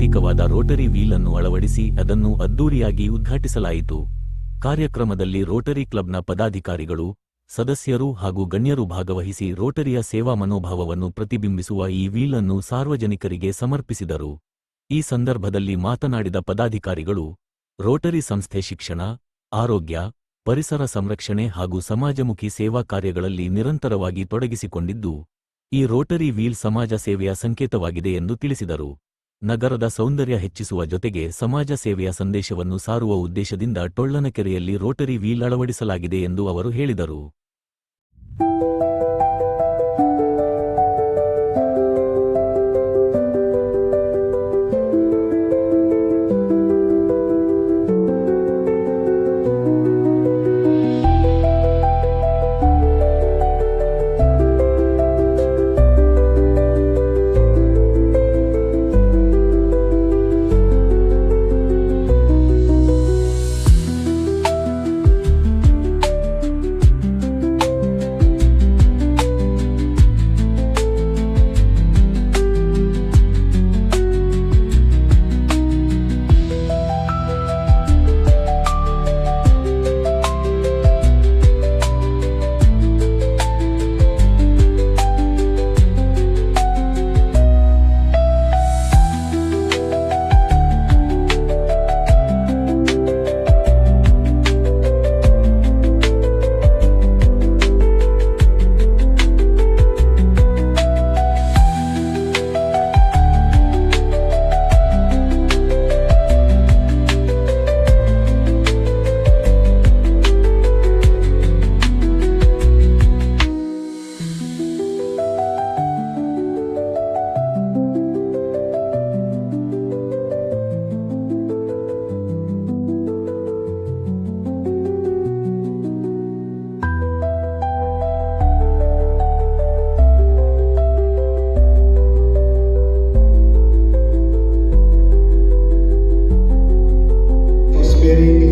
ಅತ್ಯಾಧುನಿಕವಾದ Rotary wheel ಅನ್ನು ಅಳವಡಿಸಿ ಅದನ್ನು ಅದ್ದೂರಿಯಾಗಿ ಉದ್ಘಾಟಿಸಲಾಯಿತು. ಕಾರ್ಯಕ್ರಮದಲ್ಲಿ ರೋಟರಿ ಕ್ಲಬ್ನ ಪದಾಧಿಕಾರಿಗಳು, ಸದಸ್ಯರು ಹಾಗೂ ಗಣ್ಯರು ಭಾಗವಹಿಸಿ ರೋಟರಿಯ ಸೇವಾ ಮನೋಭಾವವನ್ನು ಪ್ರತಿಬಿಂಬಿಸುವ ಈ ವೀಲ್ ಅನ್ನು ಸಾರ್ವಜನಿಕರಿಗೆ ಸಮರ್ಪಿಸಿದರು. ಈ ಸಂದರ್ಭದಲ್ಲಿ ಮಾತನಾಡಿದ ಪದಾಧಿಕಾರಿಗಳು, ರೋಟರಿ ಸಂಸ್ಥೆ ಶಿಕ್ಷಣ, ಆರೋಗ್ಯ, ಪರಿಸರ ಸಂರಕ್ಷಣೆ ಹಾಗೂ ಸಮಾಜಮುಖಿ ಸೇವಾ ಕಾರ್ಯಗಳಲ್ಲಿ ನಿರಂತರವಾಗಿ ತೊಡಗಿಸಿಕೊಂಡಿದ್ದು, ಈ ರೋಟರಿ ವೀಲ್ ಸಮಾಜ ಸೇವೆಯ ಸಂಕೇತವಾಗಿದೆ ಎಂದು ತಿಳಿಸಿದರು. ನಗರದ ಸೌಂದರ್ಯ ಹೆಚ್ಚಿಸುವ ಜೊತೆಗೆ ಸಮಾಜ ಸೇವೆಯ ಸಂದೇಶವನ್ನು ಸಾರುವ ಉದ್ದೇಶದಿಂದ ಟೊಳ್ಳನಕೆರೆಯಲ್ಲಿ ರೋಟರಿ ವೀಲ್ ಅಳವಡಿಸಲಾಗಿದೆ ಎಂದು ಅವರು ಹೇಳಿದರು.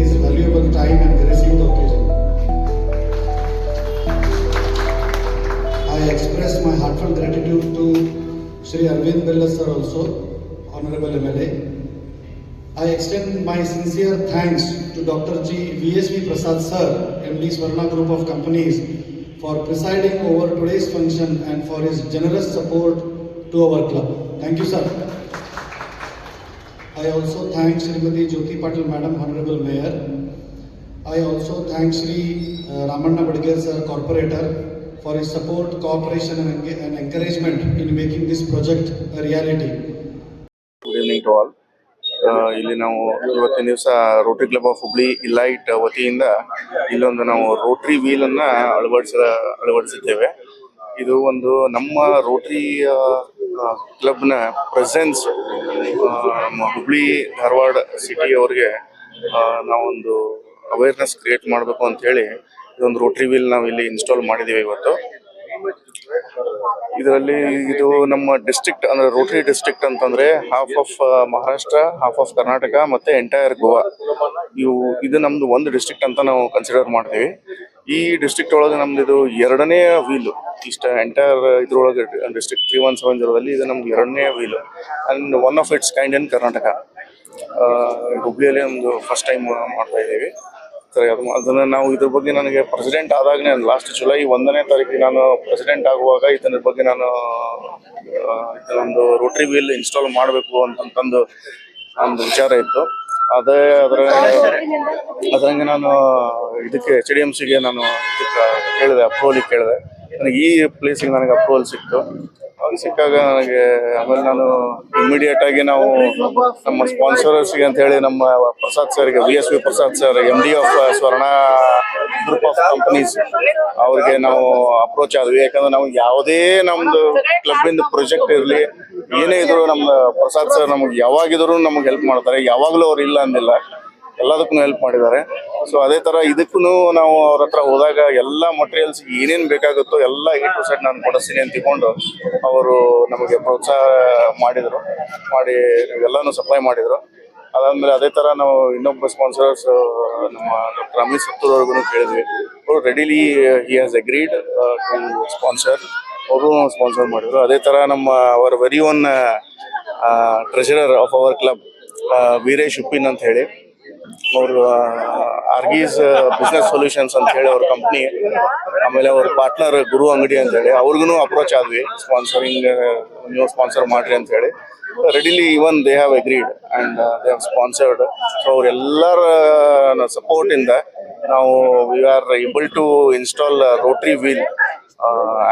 His valuable time and gracing the occasion. I express my heartfelt gratitude to Shri Arvind Bella sir also, Honorable MLA. I extend my sincere thanks to Dr. G. VSV Prasad sir, MD Swarna Group of Companies, for presiding over today's function and for his generous support to our club. Thank you, sir. I also thank Srimati Jyoti Patil Madam, Honorable Mayor. I also thank Shri Ramanna Badger sir, Corporator, for his support, cooperation and encouragement in making this project a reality. Good evening to all. ಇಲ್ಲಿ ನಾವು ಇವತ್ತಿನ ದಿವಸ Rotary club of Hubli elite ವತಿಯಿಂದ ಇಲ್ಲೊಂದು ನಾವು Rotary wheel ಅನ್ನ ಅಳವಡಿಸಿದ್ದೇವೆ. ಇದು ಒಂದು ನಮ್ಮ ರೋಟರಿ ಕ್ಲಬ್ನ ಪ್ರೆಸೆನ್ಸ್ ಹುಬ್ಳಿ ಧಾರವಾಡ ಸಿಟಿ ಅವ್ರಿಗೆ ನಾವೊಂದು ಅವೇರ್ನೆಸ್ ಕ್ರಿಯೇಟ್ ಮಾಡಬೇಕು ಅಂತ ಹೇಳಿ ಇದೊಂದು ರೋಟರಿ ವೀಲ್ ನಾವು ಇಲ್ಲಿ ಇನ್ಸ್ಟಾಲ್ ಮಾಡಿದ್ದೀವಿ ಇವತ್ತು. ಇದರಲ್ಲಿ ಇದು ನಮ್ಮ ಡಿಸ್ಟ್ರಿಕ್ಟ್ ಅಂದ್ರೆ ರೋಟರಿ ಡಿಸ್ಟ್ರಿಕ್ಟ್ ಅಂತಂದ್ರೆ half of Maharashtra, half of Karnataka ಮತ್ತೆ ಎಂಟೈರ್ ಗೋವಾ, ಇದು ನಮ್ದು ಒಂದು ಡಿಸ್ಟ್ರಿಕ್ಟ್ ಅಂತ ನಾವು ಕನ್ಸಿಡರ್ ಮಾಡ್ತೀವಿ. ಈ ಡಿಸ್ಟ್ರಿಕ್ಟ್ ಒಳಗೆ ನಮ್ದು ಇದು ಎರಡನೇ ವೀಲು. ಇಷ್ಟ ಎಂಟೈರ್ ಇದ್ರೊಳಗೆ ಡಿಸ್ಟ್ರಿಕ್ಟ್ 3170 ಇದು ನಮ್ದು ಎರಡನೇ wheel and one of its kind in Karnataka. ಹುಬ್ಳಿಯಲ್ಲಿ ಒಂದು ಫಸ್ಟ್ ಟೈಮ್ ಮಾಡ್ತಾ ಇದ್ದೀವಿ. ಅದನ್ನ ನಾವು ಇದ್ರ ಬಗ್ಗೆ ನನಗೆ ಪ್ರೆಸಿಡೆಂಟ್ ಆದಾಗ ಲಾಸ್ಟ್ ಜುಲೈ 1ನೇ ತಾರೀಕಿಗೆ ನಾನು ಪ್ರೆಸಿಡೆಂಟ್ ಆಗುವಾಗ ಇದರ ಬಗ್ಗೆ ನಾನು ಇದೊಂದು ರೋಟರಿ ವೀಲ್ ಇನ್ಸ್ಟಾಲ್ ಮಾಡಬೇಕು ಅಂತಂದು ಒಂದು ವಿಚಾರ ಇತ್ತು. ಅದರಂಗೆ ನಾನು ಇದಕ್ಕೆ HDMCಗೆ ನಾನು ಇದಕ್ಕೆ ಕೇಳಿದೆ, ಅಪ್ರೂವಲ್ ಕೇಳಿದೆ. ನನಗೆ ಈ ಪ್ಲೇಸಿಗೆ ನನಗೆ ಅಪ್ರೂವಲ್ ಸಿಕ್ತು. ಸಿಕ್ಕಾಗ ನನಗೆ ಆಮೇಲೆ ನಾನು ಇಮಿಡಿಯೇಟ್ ಆಗಿ ನಾವು ನಮ್ಮ ಸ್ಪಾನ್ಸರ್ಸ್ಗೆ ಅಂತ ಹೇಳಿ ನಮ್ಮ ಪ್ರಸಾದ್ ಸರ್ಗೆ, VSV Prasad sir, MD of ಸ್ವರ್ಣ ಗ್ರೂಪ್ ಆಫ್ ಕಂಪನೀಸ್ ಅವ್ರಿಗೆ ನಾವು ಅಪ್ರೋಚ್ ಆದ್ವಿ. ಯಾಕಂದ್ರೆ ನಾವು ಯಾವುದೇ ನಮ್ದು ಕ್ಲಬ್ಬಿಂದ ಪ್ರಾಜೆಕ್ಟ್ ಇರಲಿ ಏನೇ ಇದ್ರು ನಮ್ಮ ಪ್ರಸಾದ್ ಸರ್ ನಮ್ಗೆ ಯಾವಾಗಿದ್ರು ನಮ್ಗೆ ಹೆಲ್ಪ್ ಮಾಡ್ತಾರೆ. ಯಾವಾಗಲೂ ಅವ್ರು ಇಲ್ಲ ಅಂದಿಲ್ಲ, ಎಲ್ಲದಕ್ಕೂ ಹೆಲ್ಪ್ ಮಾಡಿದ್ದಾರೆ. ಸೊ ಅದೇ ತರ ಇದಕ್ಕೂ ನಾವು ಅವ್ರ ಹತ್ರ ಹೋದಾಗ ಎಲ್ಲ ಮಟೀರಿಯಲ್ಸ್ ಏನೇನು ಬೇಕಾಗುತ್ತೋ ಎಲ್ಲ A to Z ನಾನು ಕೊಡಿಸ್ತೀನಿ ಅಂತ ತಿಳ್ಕೊಂಡು ಅವರು ನಮಗೆ ಪ್ರೋತ್ಸಾಹ ಮಾಡಿ ಎಲ್ಲಾನು ಸಪ್ಲೈ ಮಾಡಿದ್ರು. ಅದಾದ್ಮೇಲೆ ಅದೇ ತರ ನಾವು ಇನ್ನೊಬ್ಬ ಸ್ಪಾನ್ಸರ್ಸ್ ನಮ್ಮ ಡಾಕ್ಟರ್ ಅಮಿತ್ ಸತ್ತೂರ್ ಅವ್ರಿಗೂ ಕೇಳಿದ್ವಿ. ಅವರು readily he has agreed to sponsor. ಅವರು ಸ್ಪಾನ್ಸರ್ ಮಾಡಿದ್ರು. ಅದೇ ತರ ನಮ್ಮ ಅವರ very one treasurer of our club Veeresh Uppin ಅಂತ ಹೇಳಿ. ಅವರು ಆರ್ಗೀಸ್ ಬಿಸ್ನೆಸ್ ಸೊಲ್ಯೂಷನ್ಸ್ ಅಂತ ಹೇಳಿ ಅವ್ರ ಕಂಪ್ನಿ, ಆಮೇಲೆ ಅವ್ರ ಪಾರ್ಟ್ನರ್ ಗುರು ಅಂಗಡಿ ಅಂತ ಹೇಳಿ ಅವ್ರಿಗೂ ಅಪ್ರೋಚ್ ಆದ್ವಿ, ಸ್ಪಾನ್ಸರಿಂಗ್ ನೀವು ಸ್ಪಾನ್ಸರ್ ಮಾಡ್ರಿ ಅಂತ ಹೇಳಿ. Readily even they have agreed and they have sponsored. So ಅವರೆಲ್ಲರ ಸಪೋರ್ಟ್ ಇಂದ ನಾವು we are able to install rotary wheel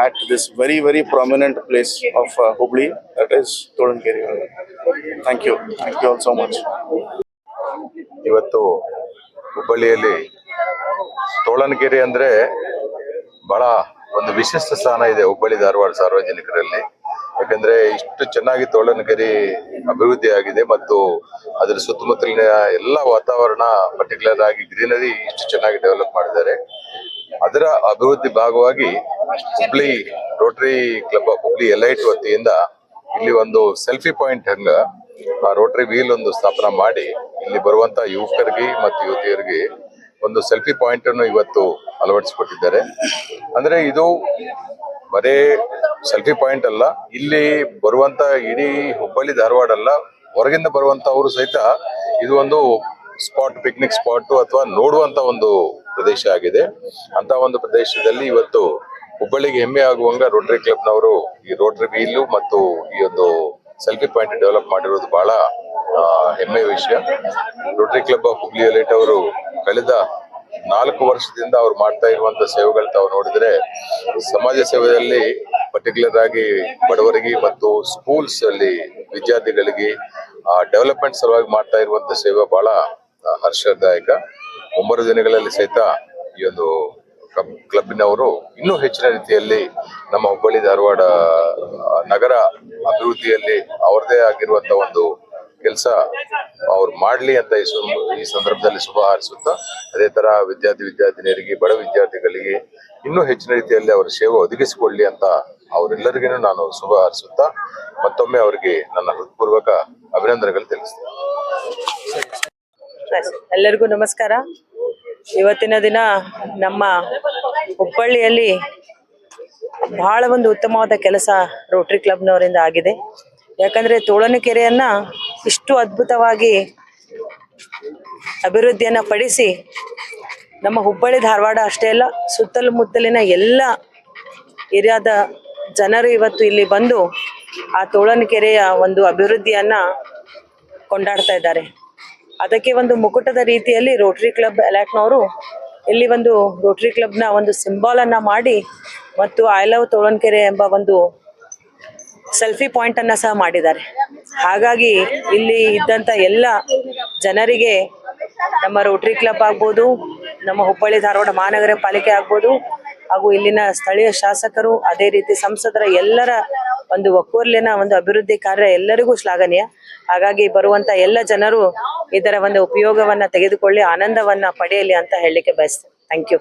at this very very prominent place of Hubli, that is Tolankeri. Thank you all so much. ಇವತ್ತು ಹುಬ್ಬಳ್ಳಿಯಲ್ಲಿ ತೋಳನಕೆರೆ ಅಂದ್ರೆ ಬಹಳ ಒಂದು ವಿಶಿಷ್ಟ ಸ್ಥಾನ ಇದೆ ಹುಬ್ಬಳ್ಳಿ ಧಾರವಾಡ ಸಾರ್ವಜನಿಕರಲ್ಲಿ. ಯಾಕಂದ್ರೆ ಇಷ್ಟು ಚೆನ್ನಾಗಿ ತೋಳನಕೆರೆ ಅಭಿವೃದ್ಧಿ ಆಗಿದೆ ಮತ್ತು ಅದರ ಸುತ್ತಮುತ್ತಲಿನ ಎಲ್ಲ ವಾತಾವರಣ, ಪರ್ಟಿಕ್ಯುಲರ್ ಆಗಿ ಗ್ರೀನರಿ ಇಷ್ಟು ಚೆನ್ನಾಗಿ ಡೆವಲಪ್ ಮಾಡಿದ್ದಾರೆ. ಅದರ ಅಭಿವೃದ್ಧಿ ಭಾಗವಾಗಿ Hubli Rotary club of Hubli elite ವತಿಯಿಂದ ಇಲ್ಲಿ ಒಂದು ಸೆಲ್ಫಿ ಪಾಯಿಂಟ್ ಹಂಗ ರೋಟರಿ ವೀಲ್ ಒಂದು ಸ್ಥಾಪನಾ ಮಾಡಿ ಇಲ್ಲಿ ಬರುವಂತ ಯುವಕರಿಗೆ ಮತ್ತು ಯುವತಿಯರಿಗೆ ಒಂದು ಸೆಲ್ಫಿ ಪಾಯಿಂಟ್ ಅನ್ನು ಇವತ್ತು ಅಳವಡಿಸಿಕೊಟ್ಟಿದ್ದಾರೆ. ಅಂದ್ರೆ ಇದು ಬರೇ ಸೆಲ್ಫಿ ಪಾಯಿಂಟ್ ಅಲ್ಲ, ಇಲ್ಲಿ ಬರುವಂತ ಇಡೀ ಹುಬ್ಬಳ್ಳಿ ಧಾರವಾಡ ಅಲ್ಲ, ಹೊರಗಿಂದ ಬರುವಂತವರು ಸಹಿತ ಇದು ಒಂದು ಸ್ಪಾಟ್, ಪಿಕ್ನಿಕ್ ಸ್ಪಾಟ್ ಅಥವಾ ನೋಡುವಂತ ಒಂದು ಪ್ರದೇಶ ಆಗಿದೆ. ಅಂತ ಒಂದು ಪ್ರದೇಶದಲ್ಲಿ ಇವತ್ತು ಹುಬ್ಬಳ್ಳಿಗೆ ಹೆಮ್ಮೆ ಆಗುವಂಗ ರೋಟರಿ ಕ್ಲಬ್ನವರು ಈ ರೋಟರಿ ವೀಲು ಮತ್ತು ಈ ಒಂದು ಸೆಲ್ಫಿ ಪಾಯಿಂಟ್ ಡೆವಲಪ್ ಮಾಡಿರೋದು ಬಹಳ ಹೆಮ್ಮೆಯ ವಿಷಯ. Rotary club of Hubli elite ಅವರು ಕಳೆದ 4 ವರ್ಷದಿಂದ ಅವ್ರು ಮಾಡ್ತಾ ಇರುವಂತ ಸೇವೆಗಳು ತಾವು ನೋಡಿದ್ರೆ, ಸಮಾಜ ಸೇವೆಯಲ್ಲಿ ಪರ್ಟಿಕ್ಯುಲರ್ ಆಗಿ ಬಡವರಿಗೆ ಮತ್ತು ಸ್ಕೂಲ್ಸ್ ಅಲ್ಲಿ ವಿದ್ಯಾರ್ಥಿಗಳಿಗೆ ಡೆವಲಪ್ಮೆಂಟ್ ಸಲುವಾಗಿ ಮಾಡ್ತಾ ಇರುವಂತ ಸೇವೆ ಬಹಳ ಹರ್ಷದಾಯಕ. ಮುಂಬರುವ ದಿನಗಳಲ್ಲಿ ಸಹಿತ ಈ ಒಂದು ಕ್ಲಬ್ಬಿನವರು ಇನ್ನೂ ಹೆಚ್ಚಿನ ರೀತಿಯಲ್ಲಿ ನಮ್ಮ ಹುಬ್ಬಳ್ಳಿ ಧಾರವಾಡ ನಗರ ಅಭಿವೃದ್ಧಿಯಲ್ಲಿ ಅವರದೇ ಆಗಿರುವಂತ ಒಂದು ಕೆಲಸ ಅವ್ರು ಮಾಡ್ಲಿ ಅಂತ ಈ ಸಂದರ್ಭದಲ್ಲಿ ಶುಭ ಹಾರೈಸುತ್ತಾ, ಅದೇ ತರ ವಿದ್ಯಾರ್ಥಿನಿಯರಿಗೆ, ಬಡ ವಿದ್ಯಾರ್ಥಿಗಳಿಗೆ ಇನ್ನೂ ಹೆಚ್ಚಿನ ರೀತಿಯಲ್ಲಿ ಅವರ ಸೇವೆ ಒದಗಿಸಿಕೊಳ್ಳಿ ಅಂತ ಅವರೆಲ್ಲರಿಗೂ ನಾನು ಶುಭ ಹಾರೈಸುತ್ತಾ ಮತ್ತೊಮ್ಮೆ ಅವರಿಗೆ ನನ್ನ ಹೃತ್ಪೂರ್ವಕ ಅಭಿನಂದನೆಗಳು ತಿಳಿಸ್ತೇನೆ. ಎಲ್ಲರಿಗೂ ನಮಸ್ಕಾರ. ಇವತ್ತಿನ ದಿನ ನಮ್ಮ ಹುಬ್ಬಳ್ಳಿಯಲ್ಲಿ ಬಹಳ ಒಂದು ಉತ್ತಮವಾದ ಕೆಲಸ ರೋಟರಿ ಕ್ಲಬ್ನವರಿಂದ ಆಗಿದೆ. ಯಾಕಂದ್ರೆ ತೋಳನಕೆರೆಯನ್ನ ಇಷ್ಟು ಅದ್ಭುತವಾಗಿ ಅಭಿವೃದ್ಧಿಯನ್ನ ಪಡಿಸಿ ನಮ್ಮ ಹುಬ್ಬಳ್ಳಿ ಧಾರವಾಡ ಅಷ್ಟೇ ಅಲ್ಲ, ಸುತ್ತಮುತ್ತಲಿನ ಎಲ್ಲ ಏರಿಯಾದ ಜನರು ಇವತ್ತು ಇಲ್ಲಿ ಬಂದು ಆ ತೋಳನಕೆರೆಯ ಒಂದು ಅಭಿವೃದ್ಧಿಯನ್ನ ಕೊಂಡಾಡ್ತಾ ಇದ್ದಾರೆ. ಅದಕ್ಕೆ ಒಂದು ಮುಕುಟದ ರೀತಿಯಲ್ಲಿ ರೋಟರಿ ಕ್ಲಬ್ ಎಲೈಟ್ನವರು ಇಲ್ಲಿ ಒಂದು ರೋಟರಿ ಕ್ಲಬ್ನ ಒಂದು ಸಿಂಬಾಲ್ ಅನ್ನ ಮಾಡಿ ಮತ್ತು ಐ ಲವ್ ತೋಳನಕೆರೆ ಎಂಬ ಒಂದು ಸೆಲ್ಫಿ ಪಾಯಿಂಟ್ ಅನ್ನ ಸಹ ಮಾಡಿದ್ದಾರೆ. ಹಾಗಾಗಿ ಇಲ್ಲಿ ಇದ್ದಂತ ಎಲ್ಲ ಜನರಿಗೆ ನಮ್ಮ ರೋಟರಿ ಕ್ಲಬ್ ಆಗ್ಬೋದು, ನಮ್ಮ ಹುಬ್ಬಳ್ಳಿ ಧಾರವಾಡ ಮಹಾನಗರ ಪಾಲಿಕೆ ಆಗ್ಬೋದು, ಹಾಗೂ ಇಲ್ಲಿನ ಸ್ಥಳೀಯ ಶಾಸಕರು, ಅದೇ ರೀತಿ ಸಂಸದರ ಎಲ್ಲರ ಒಂದು ಒಕ್ಕೊರಲಿನ ಒಂದು ಅಭಿವೃದ್ಧಿ ಕಾರ್ಯ ಎಲ್ಲರಿಗೂ ಶ್ಲಾಘನೀಯ. ಹಾಗಾಗಿ ಬರುವಂತ ಎಲ್ಲ ಜನರು ಇದರ ಒಂದು ಉಪಯೋಗವನ್ನ ತೆಗೆದುಕೊಳ್ಳಿ, ಆನಂದವನ್ನ ಪಡೆಯಲಿ ಅಂತ ಹೇಳಲಿಕ್ಕೆ ಬಯಸ್ತೇನೆ. Thank you.